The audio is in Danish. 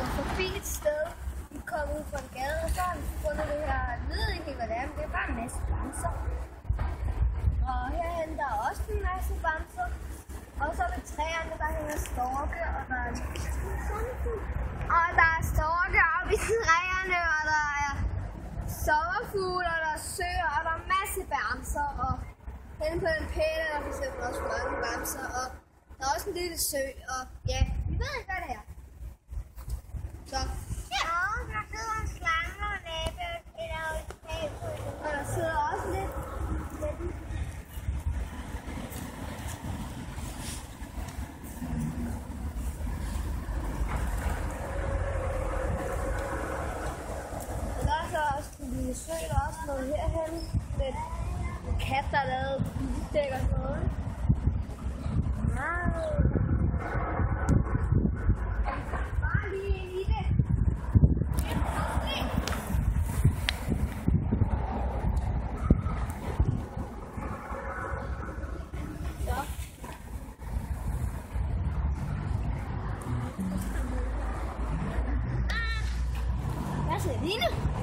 gået forbi et sted. Vi kom ud fra en gade, og så har vi fundet det her. Jeg ved ikke helt, hvad det er, men det er bare en masse bamser. Og herhen der er også en masse bamser. Og så ved træerne, der hænger storke, og der er storke oppe i træerne, og der er sommerfugle, og der er søer, og der er en masse bamser. Og henne på den pæle er der for eksempel også mange bamser, og der er også en lille sø, og ja, vi ved ikke, hvad det er. Så. Ja, der sidder en slange og en abe, og der sidder også lidt. Og der er så også en lille sø, der er også noget herhen med en kat, der er lavet bildæk og sådan noget. Bare lige ind i det. Så. Hvad siger Line?